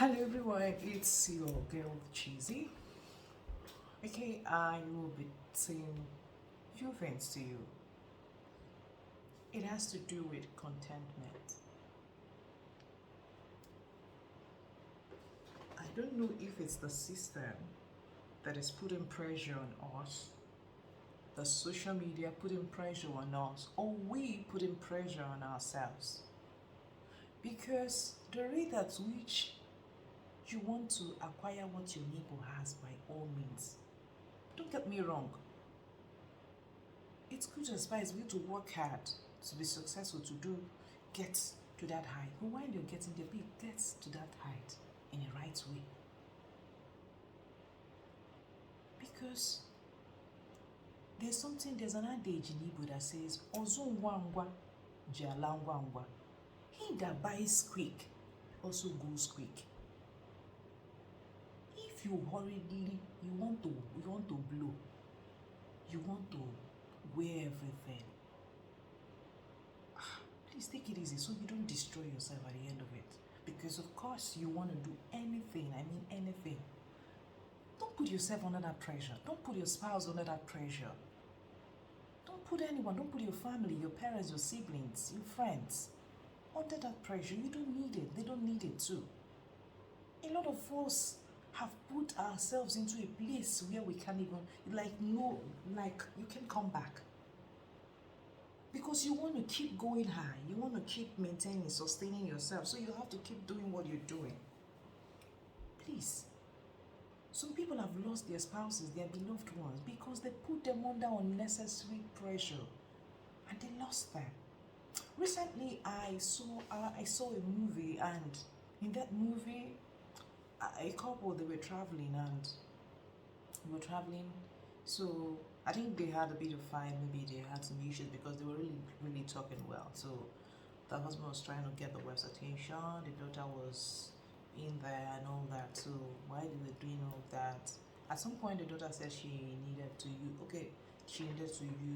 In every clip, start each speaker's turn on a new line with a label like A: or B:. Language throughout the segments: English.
A: Hello everyone, it's your girl Cheesy. Okay, I will be saying a few things to you. It has to do with contentment. I don't know if it's the system that is putting pressure on us, the social media putting pressure on us, or we putting pressure on ourselves. Because the rate at which you want to acquire what your neighbor has by all means. Don't get me wrong, it's good to aspire, it's good to work hard to be successful, to get to that height. But while you're getting there, be get to that height in the right way. Because there's an adage in Igbo that says, Ozo ngwa jala ngwa. He that buys quick also goes quick. If you hurriedly, you want to blow, you want to wear everything, please take it easy so you don't destroy yourself at the end of it. Because of course you want to do anything, I mean anything. Don't put yourself under that pressure. Don't put your spouse under that pressure. Don't put anyone, don't put your family, your parents, your siblings, your friends under that pressure. You don't need it. They don't need it too. A lot of us have put ourselves into a place where we can't even, you can come back. Because you want to keep going high, you want to keep maintaining, sustaining yourself, so you have to keep doing what you're doing. Please. Some people have lost their spouses, their beloved ones, because they put them under unnecessary pressure and they lost them. Recently, I saw a movie, and in that movie, a couple, they were traveling, so I think they had a bit of fight, maybe they had some issues because they were really talking well. So the husband was trying to get the wife's attention, the daughter was in there and all that. So while they were doing all that, at some point the daughter said she needed to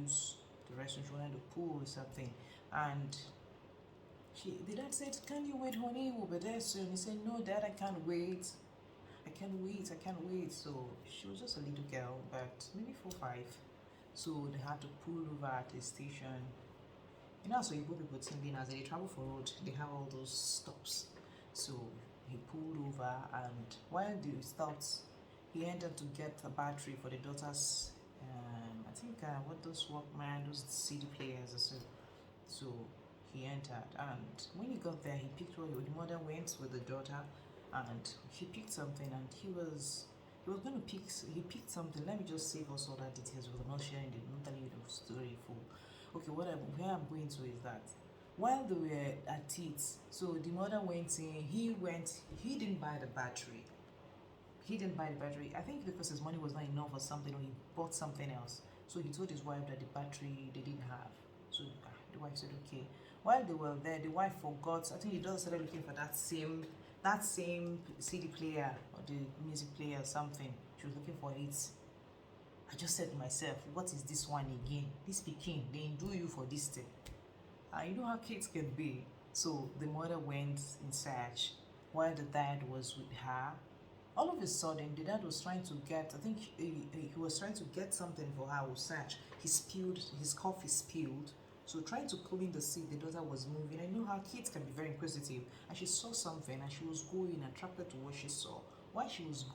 A: use the restroom, she wanted to poo or something, and the dad said, "Can you wait, honey? We'll be there soon." He said, "No, Dad, I can't wait. I can't wait." So she was just a little girl, but maybe 4, 5. So they had to pull over at a station. You know, so you put people thinking as they travel for road, they have all those stops. So he pulled over, and while they stopped, he ended to get a battery for the daughter's. I think what those Walkman, those CD players or so. So he entered, and when he got there, he picked what the mother went with the daughter, and he picked something, and he was going to picked something. Let me just save us all that details because I'm not sharing not telling you the story full. Okay, where I'm going to is that while they were at it, so the mother went in, he didn't buy the battery. I think because his money was not enough or something, or he bought something else. So he told his wife that the battery they didn't have. So the wife said okay. While they were there, the wife forgot. I think the daughter started looking for that same CD player or the music player or something. She was looking for it. I just said to myself, what is this one again? This Peking, they do you for this thing. You know how kids can be. So the mother went in search while the dad was with her. All of a sudden, the dad was trying to get, I think he was trying to get something for her with search. His coffee spilled. So trying to clean the seat, the daughter was moving. I know how kids can be very inquisitive. And she saw something and she was going, attracted to what she saw. While she was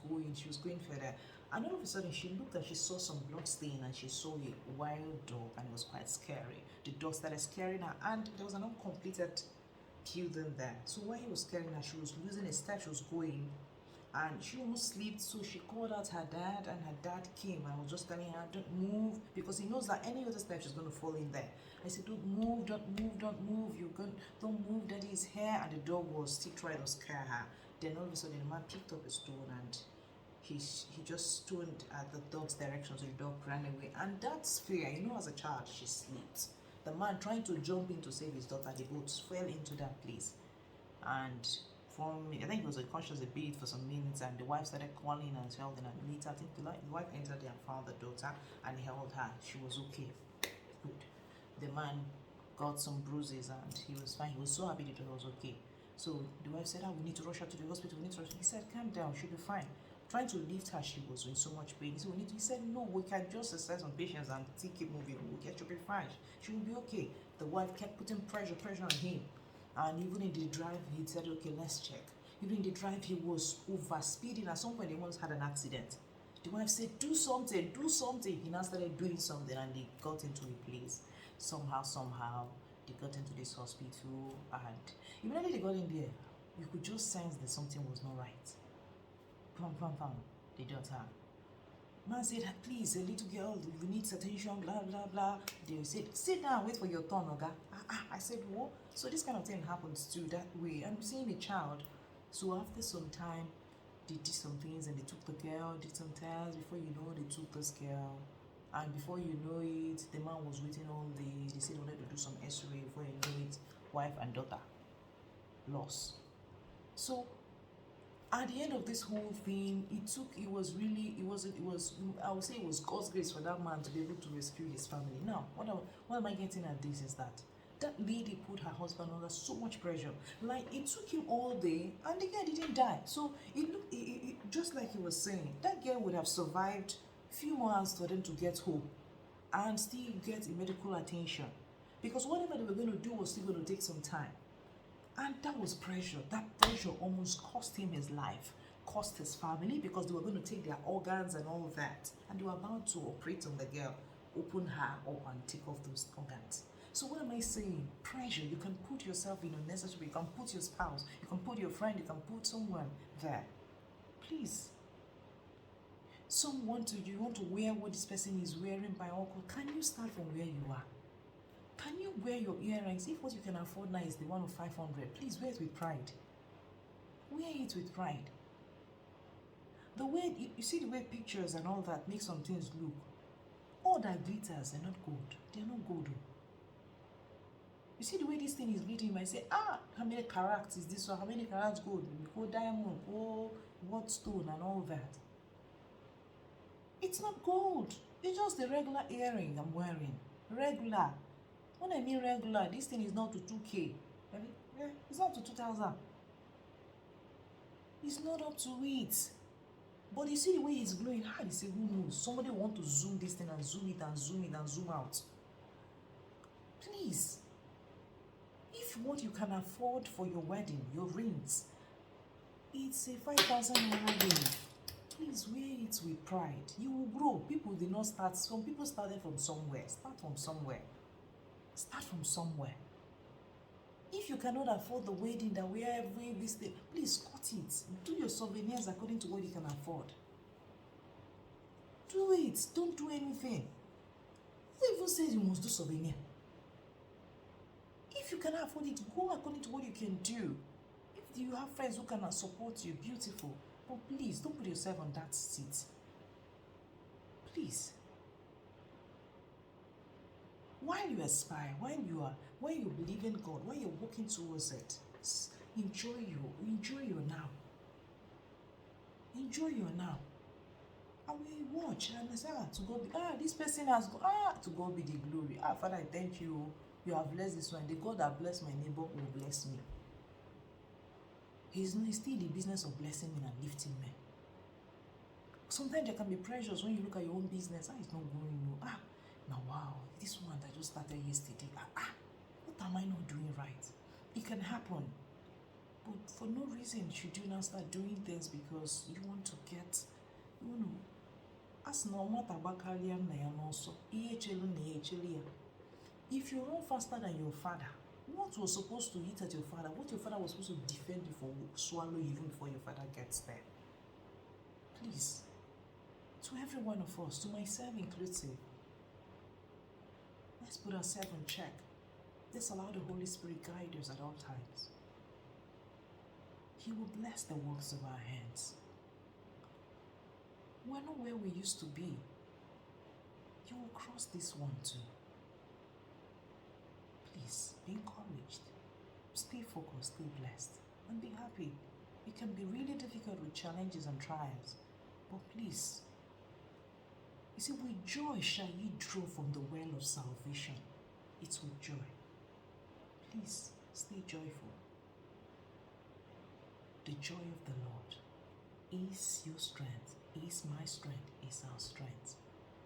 A: going further. And all of a sudden, she looked and she saw some blood stain and she saw a wild dog, and it was quite scary. The dog started scaring her, and there was an uncompleted building there. So while he was scaring her, she was losing a step, she was going, and she almost slipped. So she called out her dad, and her dad came and was just telling her, "Don't move," because he knows that any other step she's going to fall in there. I said, "Don't move, don't move, don't move, daddy is here." And the dog was still trying to scare her. Then all of a sudden the man picked up a stone, and he just stoned at the dog's direction, so the dog ran away. And that's fear, as a child she slipped. The man trying to jump in to save his daughter, the boat fell into that place. And I think he was unconscious a bit for some minutes, and the wife started calling and shouting, and later I think the wife entered there and found the daughter and held her. She was okay. Good. The man got some bruises and he was fine. He was so happy the daughter was okay. So the wife said, we need to rush her to the hospital. We need to rush. He said, calm down, she'll be fine. Trying to lift her, she was in so much pain. So he said, no, we can just exercise on patience and keep moving. She'll be fine. She will be okay. The wife kept putting pressure on him. And even in the drive, he said, okay, let's check. Even in the drive, he was over speeding. At some point, he almost had an accident. The wife said, do something, do something. He now started doing something and they got into a place. Somehow, they got into this hospital. And immediately they got in there, you could just sense that something was not right. Pam, the daughter. Man said, please, a little girl, you need attention, blah, blah, blah. They said, sit down, wait for your turn, Oga. I said, what? So this kind of thing happens too, that way. I'm seeing a child. So after some time, they did some things and they took the girl, did some tests. Before you know, they took this girl. And before you know it, the man was waiting all day. They said they wanted to do some x-ray. Before you know it, wife and daughter lost. So at the end of this whole thing, I would say it was God's grace for that man to be able to rescue his family. Now, what am I getting at this is that lady put her husband under so much pressure. Like, it took him all day and the girl didn't die. So it looked, just like he was saying, that girl would have survived a few more hours for them to get home and still get medical attention. Because whatever they were going to do was still going to take some time. And that was pressure. That pressure almost cost him his life, cost his family, because they were going to take their organs and all of that. And they were about to operate on the girl, open her up and take off those organs. So what am I saying? Pressure. You can put yourself in unnecessary. You can put your spouse. You can put your friend. You can put someone there. Please. You want to wear what this person is wearing by all costs. Can you start from where you are? Can you wear your earrings? If what you can afford now is the one of 500, please wear it with pride. Wear it with pride. The way, you see the way pictures and all that make some things look. All that glitters are not gold. They are not gold. You see the way this thing is glittering, you might say, how many carats is this one? How many carats gold? Diamond, what stone and all that. It's not gold. It's just the regular earring I'm wearing. Regular. When I mean regular, this thing is not to 2K. It's not to 2,000. It's not up to it. But you see the way it's glowing. How you say, who knows? Somebody want to zoom this thing and zoom it and zoom it and zoom out. Please. If what you can afford for your wedding, your rings, it's a 5,000 naira ring. Please wear it with pride. You will grow. People did not start. Some people started from somewhere. Start from somewhere. Start from somewhere. If you cannot afford the wedding that we are every this day, please cut it. Do your souvenirs according to what you can afford. Do it. Don't do anything. Who even says you must do souvenir? If you cannot afford it, go according to what you can do. If you have friends who cannot support you, beautiful. But please, don't put yourself on that seat. Please. While you aspire, when you believe in God, while you're working towards it, enjoy your now. Enjoy your now. I will watch and say, to God be, this person has, to God be the glory. Father, I thank you. You have blessed this one. The God that blessed my neighbor will bless me. He's still in the business of blessing men and lifting men. Sometimes there can be pressures when you look at your own business. It's not going no. Now wow, this one that just started yesterday. What am I not doing right? It can happen. But for no reason should you now start doing things because you want to get, as no matter also. If you run faster than your father, what was supposed to hit at your father, what your father was supposed to defend you for, will swallow you even before your father gets there. Please, to every one of us, to myself inclusive, let's put ourselves in check. Let's allow the Holy Spirit guide us at all times. He will bless the works of our hands. We're not where we used to be. You will cross this one too. Please, be encouraged. Stay focused, stay blessed, and be happy. It can be really difficult with challenges and trials, but please, you see, with joy shall ye draw from the well of salvation. It's with joy. Please, stay joyful. The joy of the Lord is your strength, is my strength, is our strength.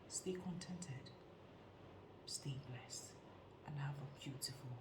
A: Stay contented, stay blessed, and have a beautiful